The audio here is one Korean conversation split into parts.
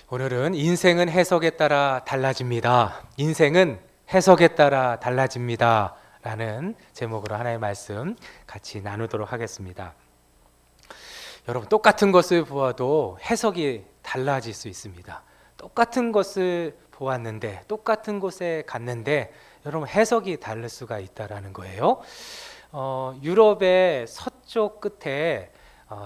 오늘은 인생은 해석에 따라 달라집니다. 인생은 해석에 따라 달라집니다. 라는 제목으로 하나의 말씀 같이 나누도록 하겠습니다. 여러분, 똑같은 것을 보아도 해석이 달라질 수 있습니다. 똑같은 것을 보았는데, 똑같은 곳에 갔는데 여러분 해석이 다를 수가 있다는 거예요. 유럽의 서쪽 끝에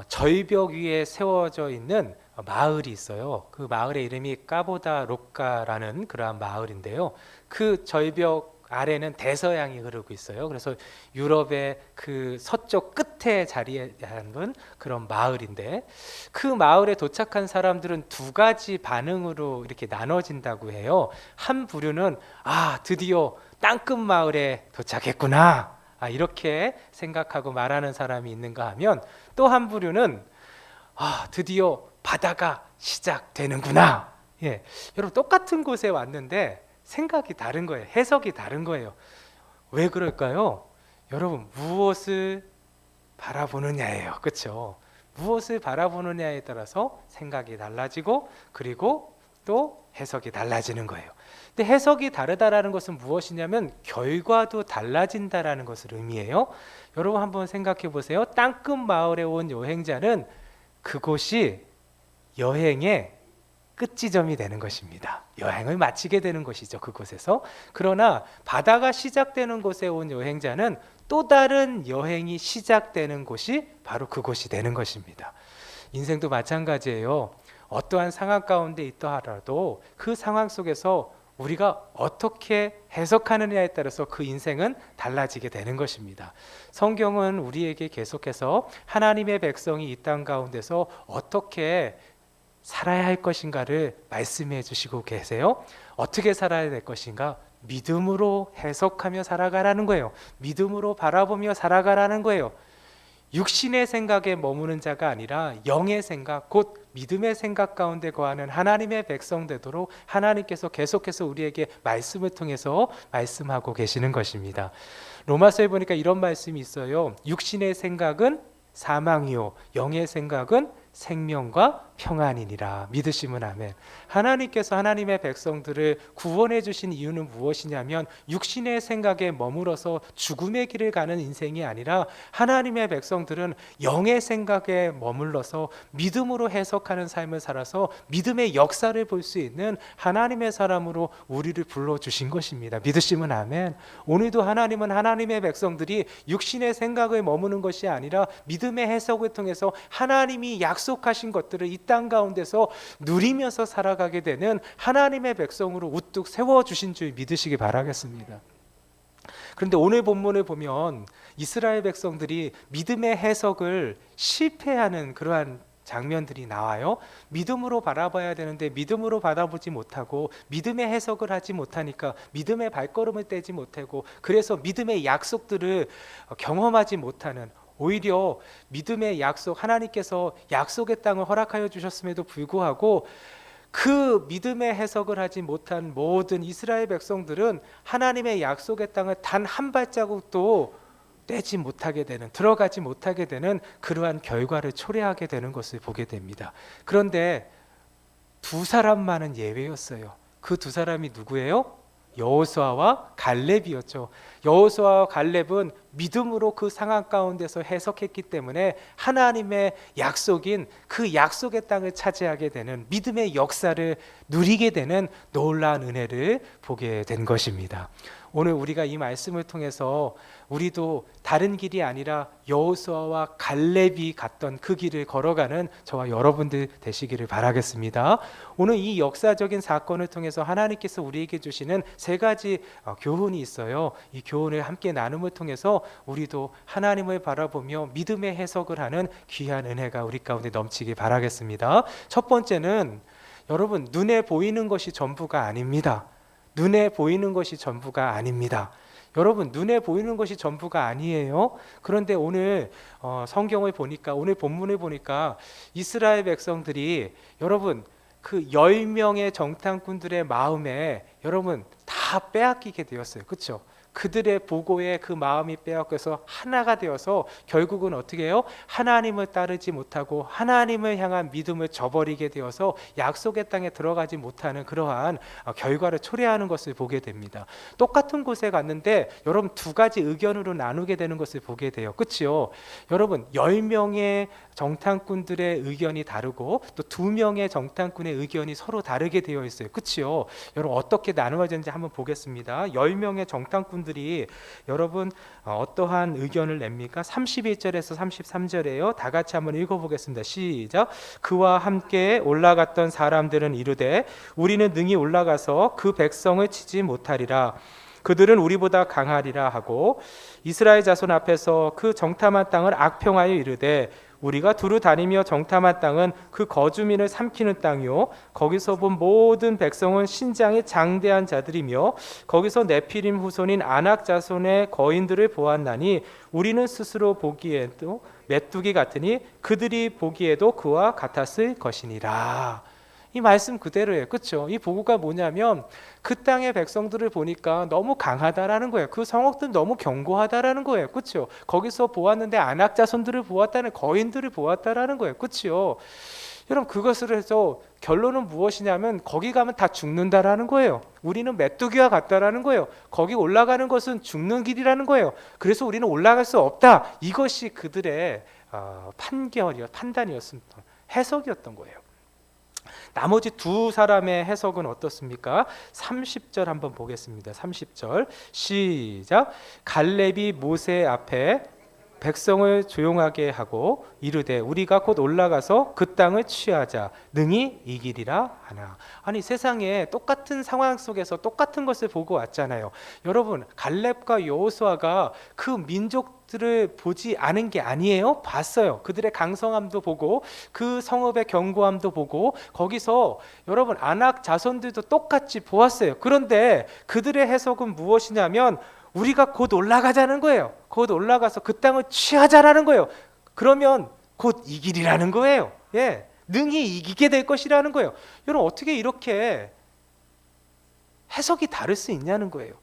절벽 위에 세워져 있는 마을이 있어요. 그 마을의 이름이 까보다 로카라는 그러한 마을인데요. 그 절벽 아래는 대서양이 흐르고 있어요. 그래서 유럽의 그 서쪽 끝에 자리한 그런 마을인데, 그 마을에 도착한 사람들은 두 가지 반응으로 이렇게 나눠진다고 해요. 한 부류는 드디어 땅끝 마을에 도착했구나, 이렇게 생각하고 말하는 사람이 있는가 하면, 또 한 부류는 드디어 바다가 시작되는구나. 여러분, 똑같은 곳에 왔는데 생각이 다른 거예요. 해석이 다른 거예요. 왜 그럴까요? 여러분, 무엇을 바라보느냐예요. 그렇죠? 무엇을 바라보느냐에 따라서 생각이 달라지고, 그리고 또 해석이 달라지는 거예요. 근데 해석이 다르다라는 것은 무엇이냐면 결과도 달라진다라는 것을 의미해요. 여러분, 한번 생각해 보세요. 땅끝 마을에 온 여행자는 그곳이 여행의 끝지점이 되는 것입니다. 여행을 마치게 되는 것이죠, 그곳에서. 그러나 바다가 시작되는 곳에 온 여행자는 또 다른 여행이 시작되는 곳이 바로 그곳이 되는 것입니다. 인생도 마찬가지예요. 어떠한 상황 가운데 있다 하더라도 그 상황 속에서 우리가 어떻게 해석하느냐에 따라서 그 인생은 달라지게 되는 것입니다. 성경은 우리에게 계속해서 하나님의 백성이 이 땅 가운데서 어떻게 살아야 할 것인가를 말씀해 주시고 계세요. 어떻게 살아야 될 것인가? 믿음으로 해석하며 살아가라는 거예요. 믿음으로 바라보며 살아가라는 거예요. 육신의 생각에 머무는 자가 아니라 영의 생각, 곧 믿음의 생각 가운데 거하는 하나님의 백성 되도록 하나님께서 계속해서 우리에게 말씀을 통해서 말씀하고 계시는 것입니다. 로마서에 보니까 이런 말씀이 있어요. 육신의 생각은 사망이요, 영의 생각은 생명과 평안이니라. 믿으시면 아멘. 하나님께서 하나님의 백성들을 구원해 주신 이유는 무엇이냐면 육신의 생각에 머물러서 죽음의 길을 가는 인생이 아니라 하나님의 백성들은 영의 생각에 머물러서 믿음으로 해석하는 삶을 살아서 믿음의 역사를 볼 수 있는 하나님의 사람으로 우리를 불러주신 것입니다. 믿으시면 아멘. 오늘도 하나님은 하나님의 백성들이 육신의 생각에 머무는 것이 아니라 믿음의 해석을 통해서 하나님이 약속하신 것들을 이 땅 가운데서 누리면서 살아가게 되는 하나님의 백성으로 우뚝 세워주신 줄 믿으시기 바라겠습니다. 그런데 오늘 본문을 보면 이스라엘 백성들이 믿음의 해석을 실패하는 그러한 장면들이 나와요. 믿음으로 바라봐야 되는데 믿음으로 바라보지 못하고 믿음의 해석을 하지 못하니까 믿음의 발걸음을 떼지 못하고, 그래서 믿음의 약속들을 경험하지 못하는, 오히려 믿음의 약속, 하나님께서 약속의 땅을 허락하여 주셨음에도 불구하고 그 믿음의 해석을 하지 못한 모든 이스라엘 백성들은 하나님의 약속의 땅을 단 한 발자국도 떼지 못하게 되는, 들어가지 못하게 되는 그러한 결과를 초래하게 되는 것을 보게 됩니다. 그런데 두 사람만은 예외였어요. 그 두 사람이 누구예요? 여호수아와 갈렙이었죠. 여호수아와 갈렙은 믿음으로 그 상황 가운데서 해석했기 때문에 하나님의 약속인 그 약속의 땅을 차지하게 되는, 믿음의 역사를 누리게 되는 놀라운 은혜를 보게 된 것입니다. 오늘 우리가 이 말씀을 통해서 우리도 다른 길이 아니라 여호수아와 갈렙이 갔던 그 길을 걸어가는 저와 여러분들 되시기를 바라겠습니다. 오늘 이 역사적인 사건을 통해서 하나님께서 우리에게 주시는 세 가지 교훈이 있어요. 이 교훈을 함께 나눔을 통해서 우리도 하나님을 바라보며 믿음의 해석을 하는 귀한 은혜가 우리 가운데 넘치기 바라겠습니다. 첫 번째는, 여러분, 눈에 보이는 것이 전부가 아닙니다. 눈에 보이는 것이 전부가 아닙니다. 여러분, 눈에 보이는 것이 전부가 아니에요. 그런데 오늘 성경을 보니까, 오늘 본문을 보니까 이스라엘 백성들이, 여러분, 그 10명의 정탐꾼들의 마음에 여러분 다 빼앗기게 되었어요. 그렇죠? 그들의 보고에 그 마음이 빼앗겨서 하나가 되어서 결국은 어떻게 해요? 하나님을 따르지 못하고 하나님을 향한 믿음을 저버리게 되어서 약속의 땅에 들어가지 못하는 그러한 결과를 초래하는 것을 보게 됩니다. 똑같은 곳에 갔는데 여러분 두 가지 의견으로 나누게 되는 것을 보게 돼요. 그렇죠? 여러분 10명의 정탐꾼들의 의견이 다르고 또 2명의 정탐꾼의 의견이 서로 다르게 되어 있어요. 그렇죠? 여러분 어떻게 나누어졌는지 한번 보겠습니다. 10명의 정탐꾼들이 여러분 어떠한 의견을 냅니까? 31절에서 33절에요. 다 같이 한번 읽어보겠습니다. 시작. 그와 함께 올라갔던 사람들은 이르되 우리는 능히 올라가서 그 백성을 치지 못하리라. 그들은 우리보다 강하리라 하고 이스라엘 자손 앞에서 그 정탐한 땅을 악평하여 이르되 우리가 두루 다니며 정탐한 땅은 그 거주민을 삼키는 땅이요 거기서 본 모든 백성은 신장이 장대한 자들이며 거기서 네피림 후손인 아낙 자손의 거인들을 보았나니 우리는 스스로 보기에도 메뚜기 같으니 그들이 보기에도 그와 같았을 것이니라. 이 말씀 그대로예요. 그렇죠? 이 보고가 뭐냐면 그 땅의 백성들을 보니까 너무 강하다라는 거예요. 그 성읍들 너무 견고하다라는 거예요. 그렇죠? 거기서 보았는데 아낙 자손들을 보았다는 거인들을 보았다라는 거예요. 그렇죠? 여러분 그것을 해서 결론은 무엇이냐면 거기 가면 다 죽는다라는 거예요. 우리는 메뚜기와 같다라는 거예요. 거기 올라가는 것은 죽는 길이라는 거예요. 그래서 우리는 올라갈 수 없다. 이것이 그들의 판단이었습니다. 해석이었던 거예요. 나머지 두 사람의 해석은 어떻습니까? 30절 한번 보겠습니다. 30절 시작. 갈렙이 모세 앞에 백성을 조용하게 하고 이르되 우리가 곧 올라가서 그 땅을 취하자 능히 이기리라 하나. 아니 세상에 똑같은 상황 속에서 똑같은 것을 보고 왔잖아요. 여러분 갈렙과 여호수아가 그 민족들을 보지 않은 게 아니에요. 봤어요. 그들의 강성함도 보고 그 성읍의 견고함도 보고 거기서 여러분 아낙 자손들도 똑같이 보았어요. 그런데 그들의 해석은 무엇이냐면 우리가 곧 올라가자는 거예요. 곧 올라가서 그 땅을 취하자라는 거예요. 그러면 곧 이기리라는 거예요. 예, 능히 이기게 될 것이라는 거예요. 여러분 어떻게 이렇게 해석이 다를 수 있냐는 거예요.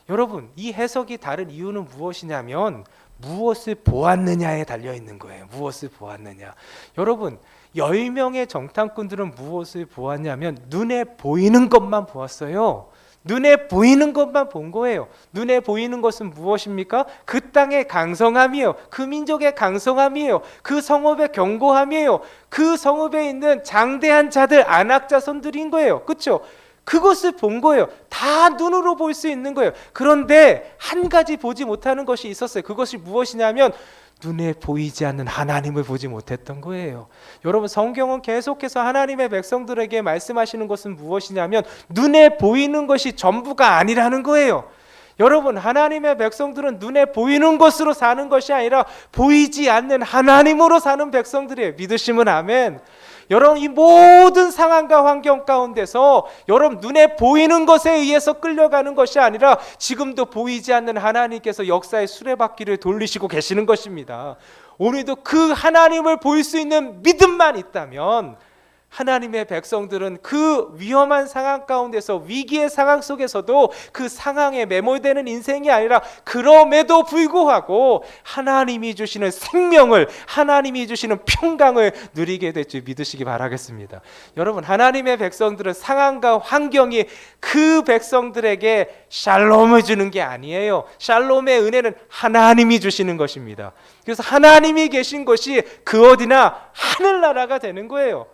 여러분 이 해석이 다른 이유는 무엇이냐면 무엇을 보았느냐에 달려 있는 거예요. 무엇을 보았느냐. 여러분 10명의 정탐꾼들은 무엇을 보았냐면 눈에 보이는 것만 보았어요. 눈에 보이는 것만 본 거예요. 눈에 보이는 것은 무엇입니까? 그 땅의 강성함이에요. 그 민족의 강성함이에요. 그 성읍의 견고함이에요. 그 성읍에 있는 장대한 자들 아낙 자손들인 거예요. 그렇죠? 그것을 본 거예요. 다 눈으로 볼 수 있는 거예요. 그런데 한 가지 보지 못하는 것이 있었어요. 그것이 무엇이냐면 눈에 보이지 않는 하나님을 보지 못했던 거예요. 여러분 성경은 계속해서 하나님의 백성들에게 말씀하시는 것은 무엇이냐면 눈에 보이는 것이 전부가 아니라는 거예요. 여러분 하나님의 백성들은 눈에 보이는 것으로 사는 것이 아니라 보이지 않는 하나님으로 사는 백성들이에요. 믿으시면 아멘. 여러분 이 모든 상황과 환경 가운데서 여러분 눈에 보이는 것에 의해서 끌려가는 것이 아니라 지금도 보이지 않는 하나님께서 역사의 수레바퀴를 돌리시고 계시는 것입니다. 오늘도 그 하나님을 볼 수 있는 믿음만 있다면 하나님의 백성들은 그 위험한 상황 가운데서 위기의 상황 속에서도 그 상황에 매몰되는 인생이 아니라 그럼에도 불구하고 하나님이 주시는 생명을 하나님이 주시는 평강을 누리게 될 줄 믿으시기 바라겠습니다. 여러분 하나님의 백성들은 상황과 환경이 그 백성들에게 샬롬을 주는 게 아니에요. 샬롬의 은혜는 하나님이 주시는 것입니다. 그래서 하나님이 계신 것이 그 어디나 하늘나라가 되는 거예요.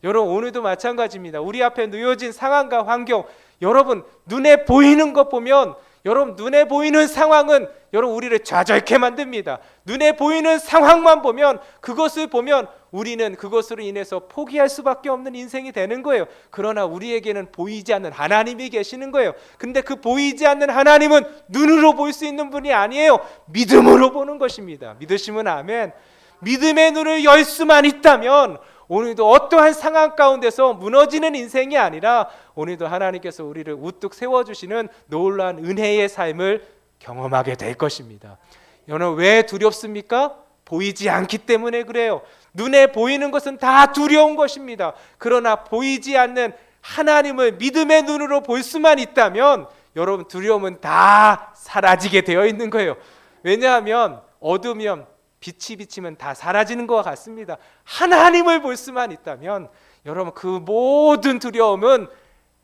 여러분 오늘도 마찬가지입니다. 우리 앞에 놓여진 상황과 환경, 여러분 눈에 보이는 것 보면 여러분 눈에 보이는 상황은 여러분 우리를 좌절케 만듭니다. 눈에 보이는 상황만 보면 그것을 보면 우리는 그것으로 인해서 포기할 수밖에 없는 인생이 되는 거예요. 그러나 우리에게는 보이지 않는 하나님이 계시는 거예요. 근데 그 보이지 않는 하나님은 눈으로 볼 수 있는 분이 아니에요. 믿음으로 보는 것입니다. 믿으시면 아멘. 믿음의 눈을 열 수만 있다면 오늘도 어떠한 상황 가운데서 무너지는 인생이 아니라 오늘도 하나님께서 우리를 우뚝 세워주시는 놀라운 은혜의 삶을 경험하게 될 것입니다. 여러분 왜 두렵습니까? 보이지 않기 때문에 그래요. 눈에 보이는 것은 다 두려운 것입니다. 그러나 보이지 않는 하나님을 믿음의 눈으로 볼 수만 있다면 여러분 두려움은 다 사라지게 되어 있는 거예요. 왜냐하면 어두우면 빛이 비치면 다 사라지는 것과 같습니다. 하나님을 볼 수만 있다면 여러분 그 모든 두려움은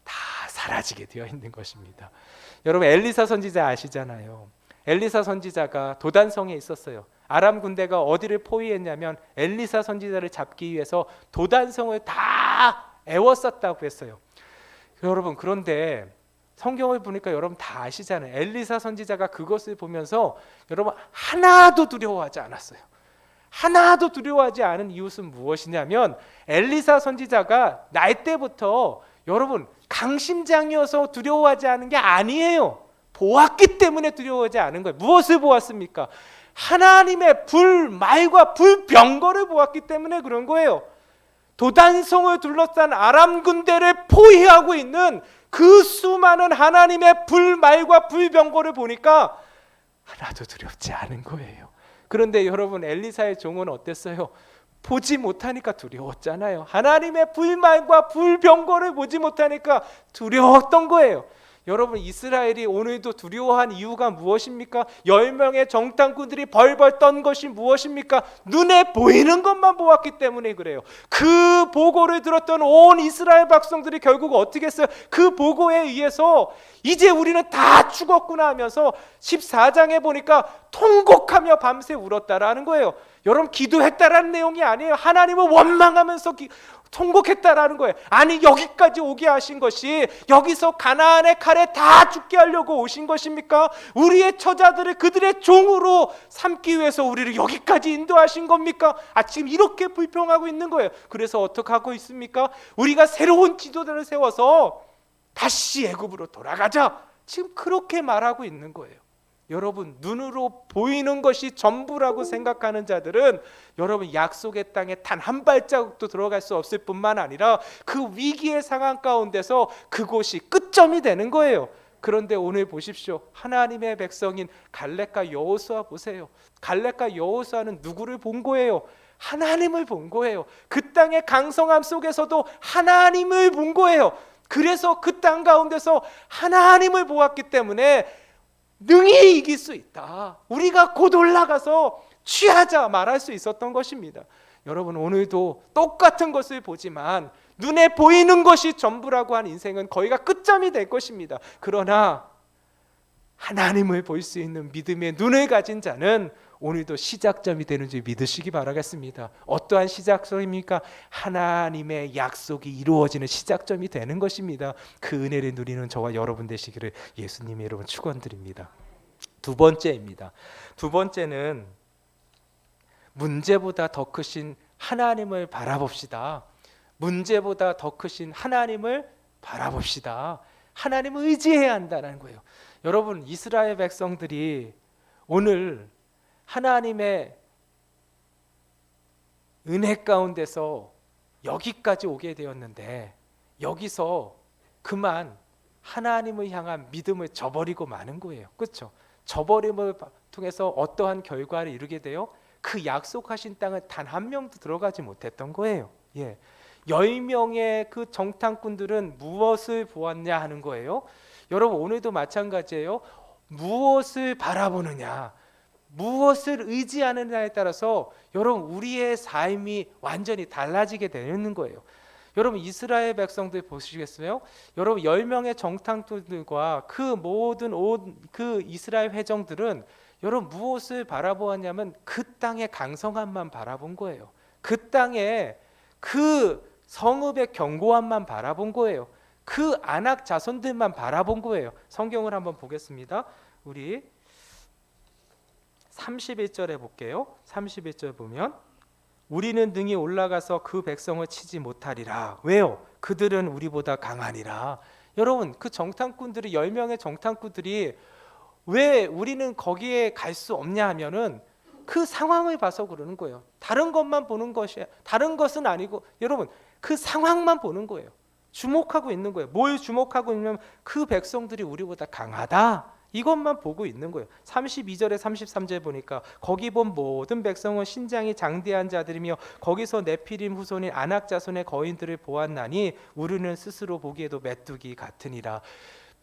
다 사라지게 되어 있는 것입니다. 여러분 엘리사 선지자 아시잖아요. 엘리사 선지자가 도단성에 있었어요. 아람 군대가 어디를 포위했냐면 엘리사 선지자를 잡기 위해서 도단성을 다 애워쌌다고 했어요. 여러분 그런데 성경을 보니까 여러분 다 아시잖아요. 엘리사 선지자가 그것을 보면서 여러분 하나도 두려워하지 않았어요. 하나도 두려워하지 않은 이유는 무엇이냐면 엘리사 선지자가 날 때부터 여러분 강심장이어서 두려워하지 않은 게 아니에요. 보았기 때문에 두려워하지 않은 거예요. 무엇을 보았습니까? 하나님의 불말과 불병거를 보았기 때문에 그런 거예요. 도단성을 둘러싼 아람 군대를 포위하고 있는 그 수많은 하나님의 불말과 불병거를 보니까 하나도 두렵지 않은 거예요. 그런데 여러분 엘리사의 종은 어땠어요? 보지 못하니까 두려웠잖아요. 하나님의 불말과 불병거를 보지 못하니까 두려웠던 거예요. 여러분 이스라엘이 오늘도 두려워한 이유가 무엇입니까? 10명의 정탐꾼들이 벌벌 떤 것이 무엇입니까? 눈에 보이는 것만 보았기 때문에 그래요. 그 보고를 들었던 온 이스라엘 백성들이 결국 어떻게 했어요? 그 보고에 의해서 이제 우리는 다 죽었구나 하면서 14장에 보니까 통곡하며 밤새 울었다라는 거예요. 여러분 기도했다라는 내용이 아니에요. 하나님을 원망하면서 통곡했다라는 거예요. 아니 여기까지 오게 하신 것이 여기서 가나안의 칼에 다 죽게 하려고 오신 것입니까? 우리의 처자들을 그들의 종으로 삼기 위해서 우리를 여기까지 인도하신 겁니까? 지금 이렇게 불평하고 있는 거예요. 그래서 어떻게 하고 있습니까? 우리가 새로운 지도자를 세워서 다시 애굽으로 돌아가자. 지금 그렇게 말하고 있는 거예요. 여러분 눈으로 보이는 것이 전부라고 생각하는 자들은 여러분 약속의 땅에 단 한 발자국도 들어갈 수 없을 뿐만 아니라 그 위기의 상황 가운데서 그곳이 끝점이 되는 거예요. 그런데 오늘 보십시오. 하나님의 백성인 갈렙과 여호수아 보세요. 갈렙과 여호수아는 누구를 본 거예요? 하나님을 본 거예요. 그 땅의 강성함 속에서도 하나님을 본 거예요. 그래서 그 땅 가운데서 하나님을 보았기 때문에 능히 이길 수 있다. 우리가 곧 올라가서 취하자 말할 수 있었던 것입니다. 여러분 오늘도 똑같은 것을 보지만 눈에 보이는 것이 전부라고 한 인생은 거의가 끝점이 될 것입니다. 그러나 하나님을 볼 수 있는 믿음의 눈을 가진 자는 오늘도 시작점이 되는 줄 믿으시기 바라겠습니다. 어떠한 시작점입니까? 하나님의 약속이 이루어지는 시작점이 되는 것입니다. 그 은혜를 누리는 저와 여러분 되시기를 예수님의 이름으로 축원드립니다. 두 번째입니다. 두 번째는 문제보다 더 크신 하나님을 바라봅시다. 문제보다 더 크신 하나님을 바라봅시다. 하나님을 의지해야 한다는 거예요. 여러분 이스라엘 백성들이 오늘 하나님의 은혜 가운데서 여기까지 오게 되었는데 여기서 그만 하나님을 향한 믿음을 저버리고 마는 거예요. 그렇죠? 저버림을 통해서 어떠한 결과를 이루게 돼요? 그 약속하신 땅을 단 한 명도 들어가지 못했던 거예요. 10명의 그 정탐꾼들은 무엇을 보았냐 하는 거예요. 여러분 오늘도 마찬가지예요. 무엇을 바라보느냐, 무엇을 의지하느냐에 따라서 여러분 우리의 삶이 완전히 달라지게 되는 거예요. 여러분 이스라엘 백성들 보시겠어요? 여러분 10명의 정탐꾼들과 그 모든 그 이스라엘 회정들은 여러분 무엇을 바라보았냐면 그 땅의 강성함만 바라본 거예요. 그 땅의 그 성읍의 견고함만 바라본 거예요. 그 아낙 자손들만 바라본 거예요. 성경을 한번 보겠습니다. 우리 31절에 볼게요. 31절 보면 우리는 능히 올라가서 그 백성을 치지 못하리라. 왜요? 그들은 우리보다 강하니라. 여러분 그 정탐꾼들이 10명의 정탐꾼들이 왜 우리는 거기에 갈 수 없냐 하면은 그 상황을 봐서 그러는 거예요. 다른 것만 보는 것이 다른 것은 아니고 여러분 그 상황만 보는 거예요. 주목하고 있는 거예요. 뭘 주목하고 있냐면 그 백성들이 우리보다 강하다. 이것만 보고 있는 거예요. 32절에 33절 보니까 거기 본 모든 백성은 신장이 장대한 자들이며 거기서 네피림 후손인 아낙 자손의 거인들을 보았나니 우리는 스스로 보기에도 메뚜기 같으니라.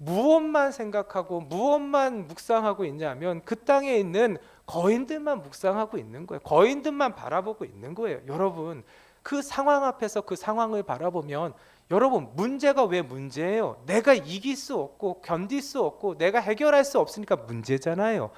무엇만 생각하고 무엇만 묵상하고 있냐면 그 땅에 있는 거인들만 묵상하고 있는 거예요. 거인들만 바라보고 있는 거예요. 여러분, 그 상황 앞에서 그 상황을 바라보면 여러분, 문제가 왜 문제예요? 내가 이길 수 없고 견딜 수 없고 내가 해결할 수 없으니까 문제잖아요.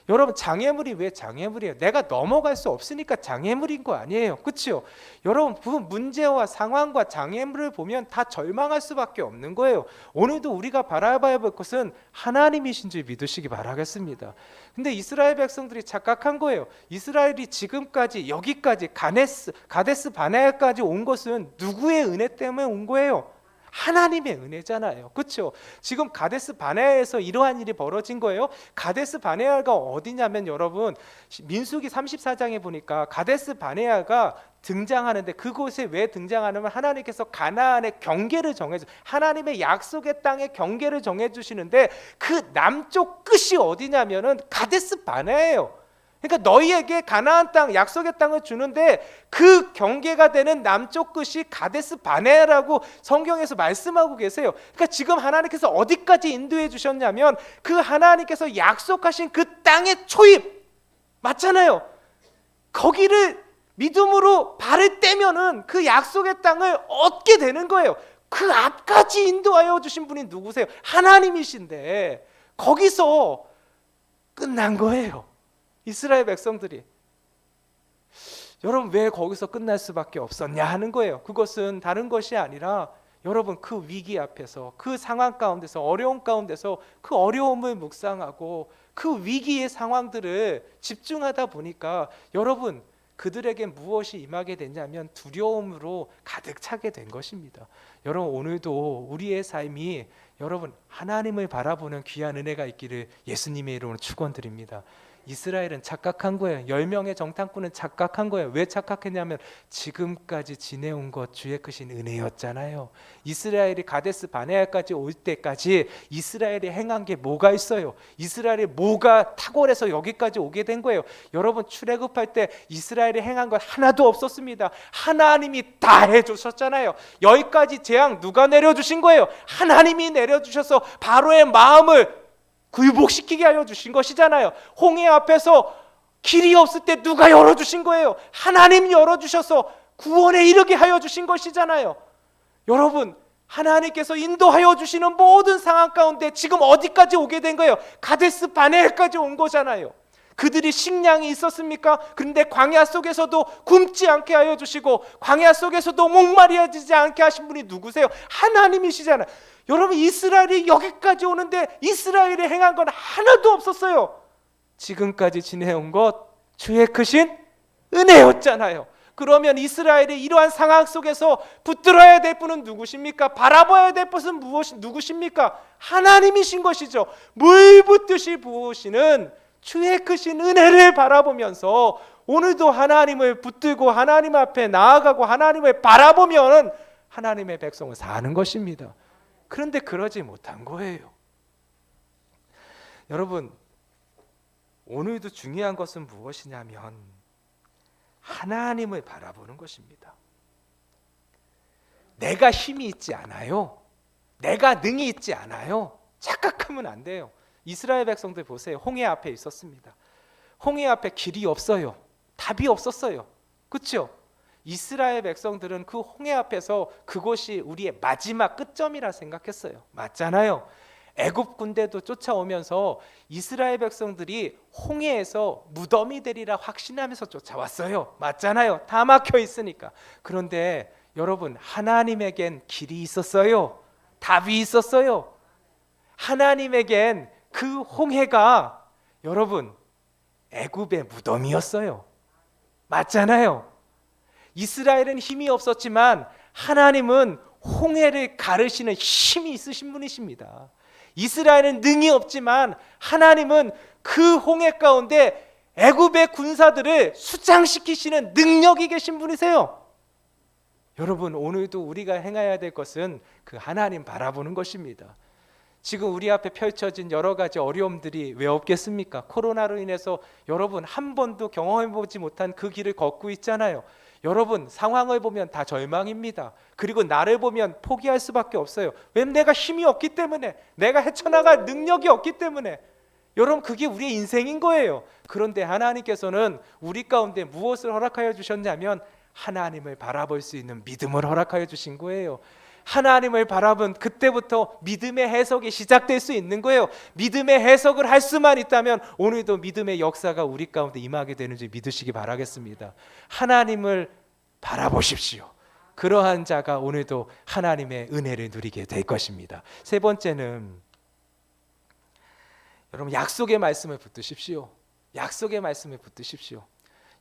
여러분, 장애물이 왜 장애물이에요? 내가 넘어갈 수 없으니까 장애물인 거 아니에요. 그렇죠? 여러분, 그 문제와 상황과 장애물을 보면 다 절망할 수밖에 없는 거예요. 오늘도 우리가 바라봐야 할 것은 하나님이신 줄 믿으시기 바라겠습니다. 근데 이스라엘 백성들이 착각한 거예요. 이스라엘이 지금까지 여기까지 가데스 바네아까지 온 것은 누구의 은혜 때문에 온 거예요? 하나님의 은혜잖아요. 그렇죠? 지금 가데스 바네아에서 이러한 일이 벌어진 거예요. 가데스 바네아가 어디냐면 여러분, 민수기 34장에 보니까 가데스 바네아가 등장하는데 그곳에 왜 등장하냐면 하나님께서 가나안의 경계를 정해주, 하나님의 약속의 땅의 경계를 정해주시는데 그 남쪽 끝이 어디냐면은 가데스 바네아예요. 그러니까 너희에게 가나안 땅, 약속의 땅을 주는데 그 경계가 되는 남쪽 끝이 가데스 바네아라고 성경에서 말씀하고 계세요. 그러니까 지금 하나님께서 어디까지 인도해 주셨냐면 그 하나님께서 약속하신 그 땅의 초입 맞잖아요. 거기를 믿음으로 발을 떼면은 그 약속의 땅을 얻게 되는 거예요. 그 앞까지 인도하여 주신 분이 누구세요? 하나님이신데 거기서 끝난 거예요. 이스라엘 백성들이. 여러분, 왜 거기서 끝날 수밖에 없었냐 하는 거예요. 그것은 다른 것이 아니라 여러분, 그 위기 앞에서, 그 상황 가운데서, 어려움 가운데서 그 어려움을 묵상하고 그 위기의 상황들을 집중하다 보니까 여러분, 그들에게 무엇이 임하게 됐냐면 두려움으로 가득 차게 된 것입니다. 여러분, 오늘도 우리의 삶이 여러분 하나님을 바라보는 귀한 은혜가 있기를 예수님의 이름으로 축원드립니다. 이스라엘은 착각한 거예요. 10명의 정탐꾼은 착각한 거예요. 왜 착각했냐면 지금까지 지내온 것 주의 크신 은혜였잖아요. 이스라엘이 가데스 바네아까지 올 때까지 이스라엘이 행한 게 뭐가 있어요? 이스라엘이 뭐가 탁월해서 여기까지 오게 된 거예요? 여러분, 출애굽할 때 이스라엘이 행한 것 하나도 없었습니다. 하나님이 다 해주셨잖아요. 여기까지 재앙 누가 내려주신 거예요? 하나님이 내려주셔서 바로의 마음을 굴복시키게 하여 주신 것이잖아요. 홍해 앞에서 길이 없을 때 누가 열어주신 거예요? 하나님이 열어주셔서 구원에 이르게 하여 주신 것이잖아요. 여러분, 하나님께서 인도하여 주시는 모든 상황 가운데 지금 어디까지 오게 된 거예요? 가데스 바네아까지 온 거잖아요. 그들이 식량이 있었습니까? 그런데 광야 속에서도 굶지 않게 하여 주시고 광야 속에서도 목마르지 않게 하신 분이 누구세요? 하나님이시잖아요. 여러분, 이스라엘이 여기까지 오는데 이스라엘이 행한 건 하나도 없었어요. 지금까지 지내온 것 주의 크신 은혜였잖아요. 그러면 이스라엘이 이러한 상황 속에서 붙들어야 될 분은 누구십니까? 바라봐야 될 것은 누구십니까? 하나님이신 것이죠. 물 붓듯이 부으시는 주의 크신 은혜를 바라보면서 오늘도 하나님을 붙들고 하나님 앞에 나아가고 하나님을 바라보면 하나님의 백성을 사는 것입니다. 그런데 그러지 못한 거예요. 여러분, 오늘도 중요한 것은 무엇이냐면 하나님을 바라보는 것입니다. 내가 힘이 있지 않아요. 내가 능이 있지 않아요. 착각하면 안 돼요. 이스라엘 백성들 보세요. 홍해 앞에 있었습니다. 홍해 앞에 길이 없어요. 답이 없었어요. 그렇죠? 이스라엘 백성들은 그 홍해 앞에서 그곳이 우리의 마지막 끝점이라 생각했어요. 맞잖아요. 애굽 군대도 쫓아오면서 이스라엘 백성들이 홍해에서 무덤이 되리라 확신하면서 쫓아왔어요. 맞잖아요. 다 막혀 있으니까. 그런데 여러분, 하나님에겐 길이 있었어요. 답이 있었어요. 하나님에겐 그 홍해가 여러분 애굽의 무덤이었어요. 맞잖아요. 이스라엘은 힘이 없었지만 하나님은 홍해를 가르시는 힘이 있으신 분이십니다. 이스라엘은 능이 없지만 하나님은 그 홍해 가운데 애굽의 군사들을 수장시키시는 능력이 계신 분이세요. 여러분, 오늘도 우리가 행해야 될 것은 그 하나님 바라보는 것입니다. 지금 우리 앞에 펼쳐진 여러 가지 어려움들이 왜 없겠습니까? 코로나로 인해서 여러분 한 번도 경험해보지 못한 그 길을 걷고 있잖아요. 여러분, 상황을 보면 다 절망입니다. 그리고 나를 보면 포기할 수밖에 없어요. 왜냐면 내가 힘이 없기 때문에, 내가 헤쳐나갈 능력이 없기 때문에. 여러분, 그게 우리의 인생인 거예요. 그런데 하나님께서는 우리 가운데 무엇을 허락하여 주셨냐면 하나님을 바라볼 수 있는 믿음을 허락하여 주신 거예요. 하나님을 바라본 그때부터 믿음의 해석이 시작될 수 있는 거예요. 믿음의 해석을 할 수만 있다면 오늘도 믿음의 역사가 우리 가운데 임하게 되는 줄 믿으시기 바라겠습니다. 하나님을 바라보십시오. 그러한 자가 오늘도 하나님의 은혜를 누리게 될 것입니다. 세 번째는 여러분, 약속의 말씀을 붙드십시오. 약속의 말씀을 붙드십시오.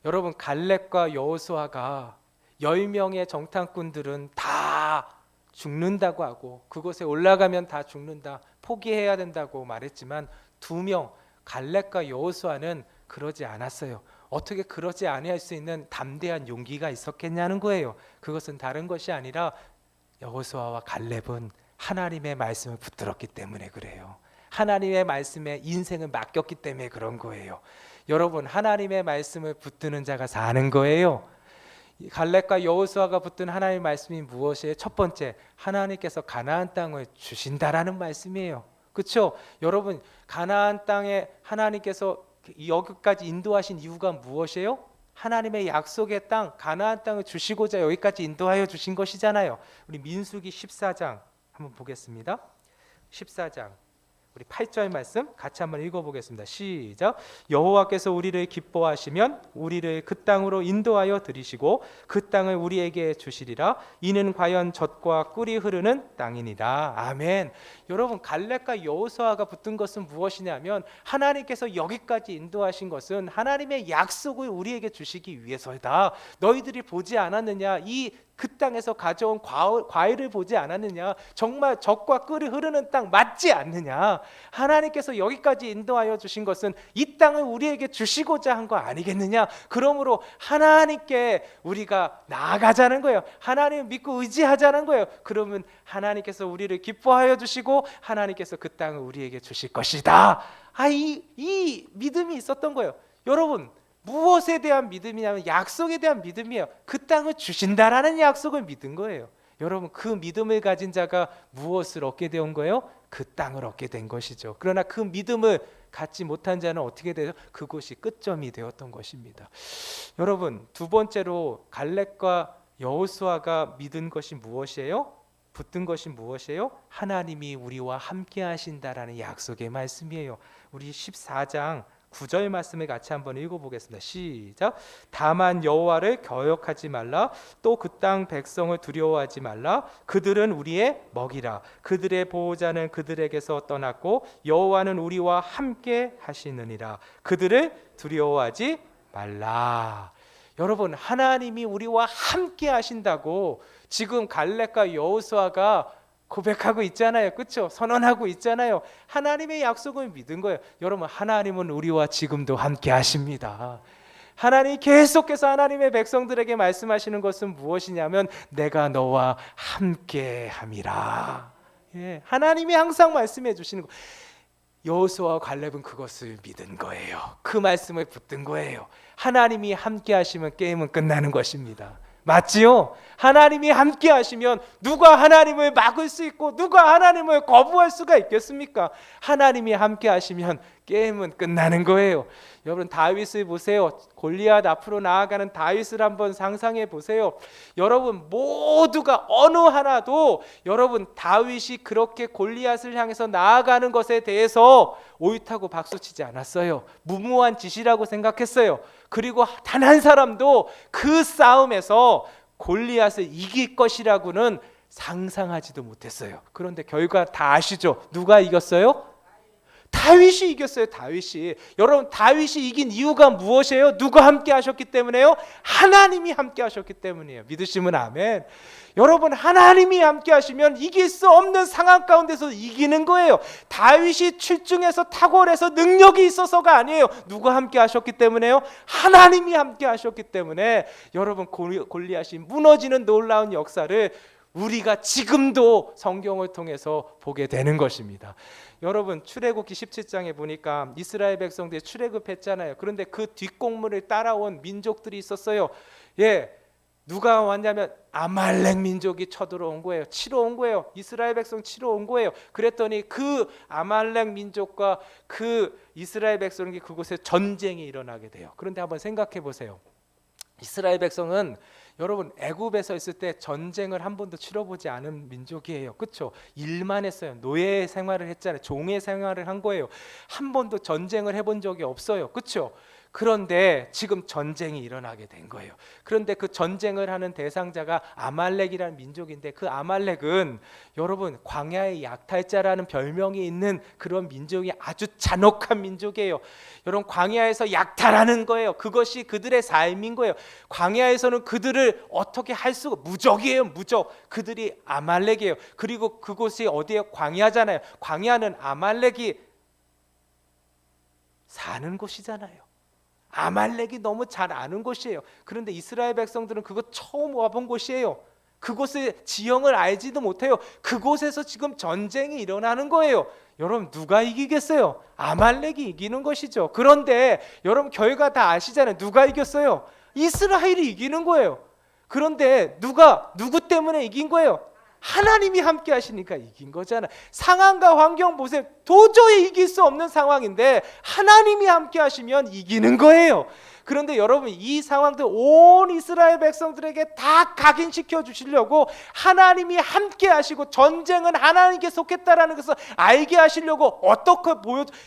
여러분, 갈렙과 여호수아가 10명의 정탐꾼들은 다 죽는다고 하고 그곳에 올라가면 다 죽는다, 포기해야 된다고 말했지만 2명, 갈렙과 여호수아는 그러지 않았어요. 어떻게 그러지 아니할 수 있는 담대한 용기가 있었겠냐는 거예요. 그것은 다른 것이 아니라 여호수아와 갈렙은 하나님의 말씀을 붙들었기 때문에 그래요. 하나님의 말씀에 인생을 맡겼기 때문에 그런 거예요. 여러분, 하나님의 말씀을 붙드는 자가 사는 거예요. 갈렙과 여호수아가 붙든 하나님의 말씀이 무엇이에요? 첫 번째, 하나님께서 가나안 땅을 주신다라는 말씀이에요. 그렇죠? 여러분, 가나안 땅에 하나님께서 여기까지 인도하신 이유가 무엇이에요? 하나님의 약속의 땅, 가나안 땅을 주시고자 여기까지 인도하여 주신 것이잖아요. 우리 민수기 14장 한번 보겠습니다. 14장 우리 8절 말씀 같이 한번 읽어보겠습니다. 시작. 여호와께서 우리를 기뻐하시면 우리를 그 땅으로 인도하여 들이시고 그 땅을 우리에게 주시리라. 이는 과연 젖과 꿀이 흐르는 땅이니라. 아멘. 여러분, 갈렙과 여호수아가 붙은 것은 무엇이냐면 하나님께서 여기까지 인도하신 것은 하나님의 약속을 우리에게 주시기 위해서다. 너희들이 보지 않았느냐? 그 땅에서 가져온 과일을 보지 않았느냐? 정말 젖과 꿀이 흐르는 땅 맞지 않느냐? 하나님께서 여기까지 인도하여 주신 것은 이 땅을 우리에게 주시고자 한 거 아니겠느냐? 그러므로 하나님께 우리가 나아가자는 거예요. 하나님을 믿고 의지하자는 거예요. 그러면 하나님께서 우리를 기뻐하여 주시고 하나님께서 그 땅을 우리에게 주실 것이다. 이 믿음이 있었던 거예요. 여러분, 무엇에 대한 믿음이냐면 약속에 대한 믿음이에요. 그 땅을 주신다라는 약속을 믿은 거예요. 여러분, 그 믿음을 가진 자가 무엇을 얻게 된 거예요? 그 땅을 얻게 된 것이죠. 그러나 그 믿음을 갖지 못한 자는 어떻게 돼요? 그곳이 끝점이 되었던 것입니다. 여러분, 두 번째로 갈렙과 여호수아가 믿은 것이 무엇이에요? 붙든 것이 무엇이에요? 하나님이 우리와 함께 하신다라는 약속의 말씀이에요. 우리 14장 9절 말씀을 같이 한번 읽어보겠습니다. 시작. 다만 여호와를 거역하지 말라. 또 그 땅 백성을 두려워하지 말라. 그들은 우리의 먹이라. 그들의 보호자는 그들에게서 떠났고 여호와는 우리와 함께 하시느니라. 그들을 두려워하지 말라. 여러분, 하나님이 우리와 함께 하신다고 지금 갈렙과 여호수아가 고백하고 있잖아요. 그렇죠? 선언하고 있잖아요. 하나님의 약속을 믿은 거예요. 여러분, 하나님은 우리와 지금도 함께 하십니다. 하나님 계속해서 하나님의 백성들에게 말씀하시는 것은 무엇이냐면 내가 너와 함께 함이라. 예, 하나님이 항상 말씀해 주시는 거. 여호수아와 갈렙은 그것을 믿은 거예요. 그 말씀을 붙든 거예요. 하나님이 함께 하시면 게임은 끝나는 것입니다. 맞지요? 하나님이 함께 하시면 누가 하나님을 막을 수 있고 누가 하나님을 거부할 수가 있겠습니까? 하나님이 함께 하시면 게임은 끝나는 거예요. 여러분, 다윗을 보세요. 골리앗 앞으로 나아가는 다윗을 한번 상상해 보세요. 여러분, 모두가 어느 하나도 여러분 다윗이 그렇게 골리앗을 향해서 나아가는 것에 대해서 옳다고 박수치지 않았어요. 무모한 짓이라고 생각했어요. 그리고 단 한 사람도 그 싸움에서 골리앗을 이길 것이라고는 상상하지도 못했어요. 그런데 결과 다 아시죠? 누가 이겼어요? 다윗이 이겼어요. 다윗이. 여러분, 다윗이 이긴 이유가 무엇이에요? 누가 함께 하셨기 때문에요? 하나님이 함께 하셨기 때문이에요. 믿으시면 아멘. 여러분, 하나님이 함께 하시면 이길 수 없는 상황 가운데서 이기는 거예요. 다윗이 출중해서 탁월해서 능력이 있어서가 아니에요. 누가 함께 하셨기 때문에요? 하나님이 함께 하셨기 때문에 여러분, 골리앗이 무너지는 놀라운 역사를 우리가 지금도 성경을 통해서 보게 되는 것입니다. 여러분, 출애굽기 17장에 보니까 이스라엘 백성들이 출애굽했잖아요. 그런데 그 뒷공문을 따라온 민족들이 있었어요. 예, 누가 왔냐면 아말렉 민족이 쳐들어온 거예요. 치러 온 거예요. 이스라엘 백성 치러 온 거예요. 그랬더니 그 아말렉 민족과 그 이스라엘 백성이 그곳에 전쟁이 일어나게 돼요. 그런데 한번 생각해 보세요. 이스라엘 백성은 여러분 애굽에서 있을 때 전쟁을 한 번도 치러보지 않은 민족이에요. 그렇죠? 일만 했어요. 노예 생활을 했잖아요. 종의 생활을 한 거예요. 한 번도 전쟁을 해본 적이 없어요. 그렇죠? 그런데 지금 전쟁이 일어나게 된 거예요. 그런데 그 전쟁을 하는 대상자가 아말렉이라는 민족인데, 그 아말렉은 여러분 광야의 약탈자라는 별명이 있는 그런 민족이 아주 잔혹한 민족이에요. 여러분 광야에서 약탈하는 거예요. 그것이 그들의 삶인 거예요. 광야에서는 그들을 어떻게 할 수가, 무적이에요. 무적. 그들이 아말렉이에요. 그리고 그곳이 어디에 광야잖아요. 광야는 아말렉이 사는 곳이잖아요. 아말렉이 너무 잘 아는 곳이에요. 그런데 이스라엘 백성들은 그거 처음 와본 곳이에요. 그곳의 지형을 알지도 못해요. 그곳에서 지금 전쟁이 일어나는 거예요. 여러분 누가 이기겠어요? 아말렉이 이기는 것이죠. 그런데 여러분 결과 다 아시잖아요. 누가 이겼어요? 이스라엘이 이기는 거예요. 그런데 누구 때문에 이긴 거예요? 하나님이 함께 하시니까 이긴 거잖아. 상황과 환경 보세요. 도저히 이길 수 없는 상황인데 하나님이 함께 하시면 이기는 거예요. 그런데 여러분 이 상황들 온 이스라엘 백성들에게 다 각인시켜 주시려고 하나님이 함께 하시고 전쟁은 하나님께 속했다라는 것을 알게 하시려고 어떻게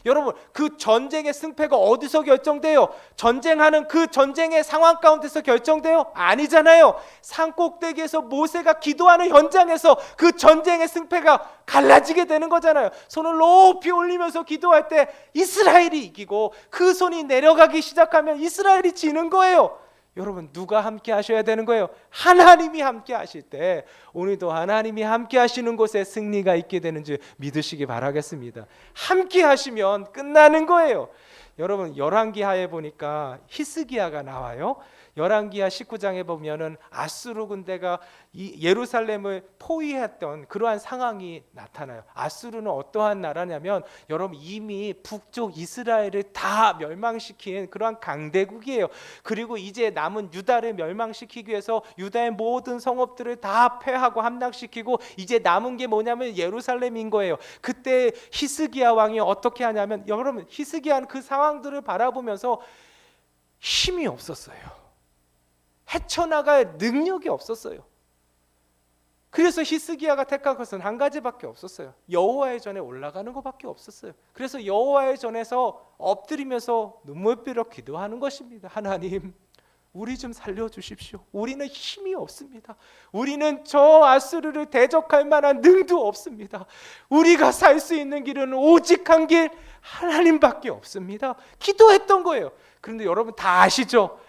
여러분 그 전쟁의 승패가 어디서 결정돼요? 전쟁하는 그 전쟁의 상황 가운데서 결정돼요? 아니잖아요. 산 꼭대기에서 모세가 기도하는 현장에서 그 전쟁의 승패가 갈라지게 되는 거잖아요. 손을 높이 올리면서 기도할 때 이스라엘이 이기고 그 손이 내려가기 시작하면 이스라엘이 지는 거예요. 여러분 누가 함께 하셔야 되는 거예요? 하나님이 함께 하실 때 오늘도 하나님이 함께 하시는 곳에 승리가 있게 되는 줄 믿으시기 바라겠습니다. 함께 하시면 끝나는 거예요. 여러분 열왕기하에 보니까 히스기야가 나와요. 열왕기하 19장에 보면은 아수르 군대가 이 예루살렘을 포위했던 그러한 상황이 나타나요. 아수르는 어떠한 나라냐면 여러분 이미 북쪽 이스라엘을 다 멸망시킨 그러한 강대국이에요. 그리고 이제 남은 유다를 멸망시키기 위해서 유다의 모든 성읍들을 다 패하고 함락시키고 이제 남은 게 뭐냐면 예루살렘인 거예요. 그때 히스기야 왕이 어떻게 하냐면 여러분 히스기야는 그 상황들을 바라보면서 힘이 없었어요. 헤쳐나갈 능력이 없었어요. 그래서 히스기야가 택한 것은 한 가지밖에 없었어요. 여호와의 전에 올라가는 것밖에 없었어요. 그래서 여호와의 전에서 엎드리면서 눈물흘려 기도하는 것입니다. 하나님, 우리 좀 살려주십시오. 우리는 힘이 없습니다. 우리는 저 아수르를 대적할 만한 능도 없습니다. 우리가 살 수 있는 길은 오직 한 길, 하나님밖에 없습니다. 기도했던 거예요. 그런데 여러분 다 아시죠?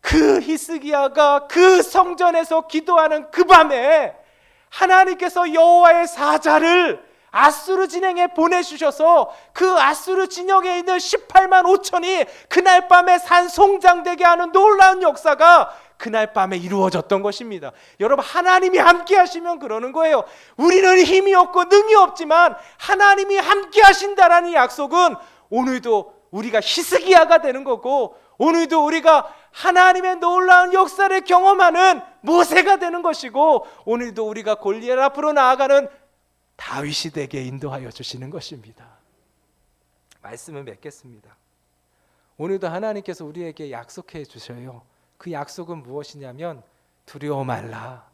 그 히스기야가 그 성전에서 기도하는 그 밤에 하나님께서 여호와의 사자를 아수르 진영에 보내주셔서 그 아수르 진영에 있는 18만 5천이 그날 밤에 산송장되게 하는 놀라운 역사가 그날 밤에 이루어졌던 것입니다. 여러분 하나님이 함께 하시면 그러는 거예요. 우리는 힘이 없고 능이 없지만 하나님이 함께 하신다라는 약속은 오늘도 우리가 히스기야가 되는 거고 오늘도 우리가 하나님의 놀라운 역사를 경험하는 모세가 되는 것이고 오늘도 우리가 골리앗 앞으로 나아가는 다윗이 되게 인도하여 주시는 것입니다. 말씀을 맺겠습니다. 오늘도 하나님께서 우리에게 약속해 주셔요. 그 약속은 무엇이냐면 두려워 말라.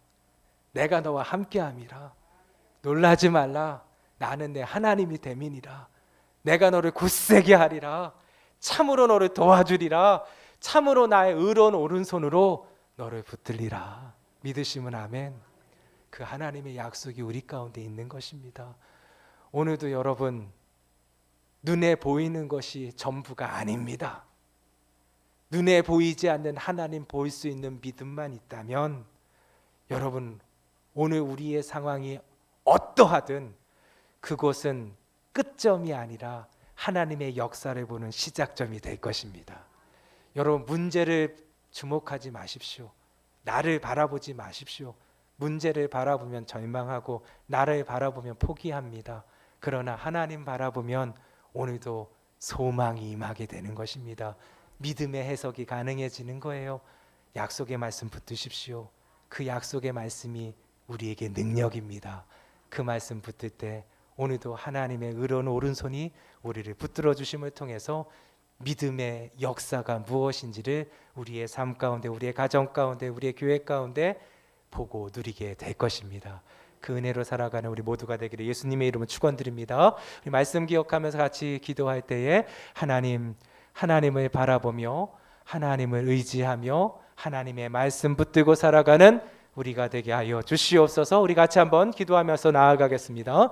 내가 너와 함께함이라. 놀라지 말라. 나는 내 하나님이 됨이니라. 내가 너를 굳세게 하리라. 참으로 너를 도와주리라. 참으로 나의 의로운 오른손으로 너를 붙들리라. 믿으시면 아멘. 그 하나님의 약속이 우리 가운데 있는 것입니다. 오늘도 여러분 눈에 보이는 것이 전부가 아닙니다. 눈에 보이지 않는 하나님 볼 수 있는 믿음만 있다면 여러분 오늘 우리의 상황이 어떠하든 그곳은 끝점이 아니라 하나님의 역사를 보는 시작점이 될 것입니다. 여러분 문제를 주목하지 마십시오. 나를 바라보지 마십시오. 문제를 바라보면 절망하고 나를 바라보면 포기합니다. 그러나 하나님 바라보면 오늘도 소망이 임하게 되는 것입니다. 믿음의 해석이 가능해지는 거예요. 약속의 말씀 붙드십시오. 그 약속의 말씀이 우리에게 능력입니다. 그 말씀 붙들 때 오늘도 하나님의 의로운 오른손이 우리를 붙들어 주심을 통해서 믿음의 역사가 무엇인지를 우리의 삶 가운데, 우리의 가정 가운데, 우리의 교회 가운데 보고 누리게 될 것입니다. 그 은혜로 살아가는 우리 모두가 되기를 예수님의 이름으로 축원드립니다. 우리 말씀 기억하면서 같이 기도할 때에 하나님을 바라보며 하나님을 의지하며 하나님의 말씀 붙들고 살아가는 우리가 되게 하여 주시옵소서. 우리 같이 한번 기도하면서 나아가겠습니다.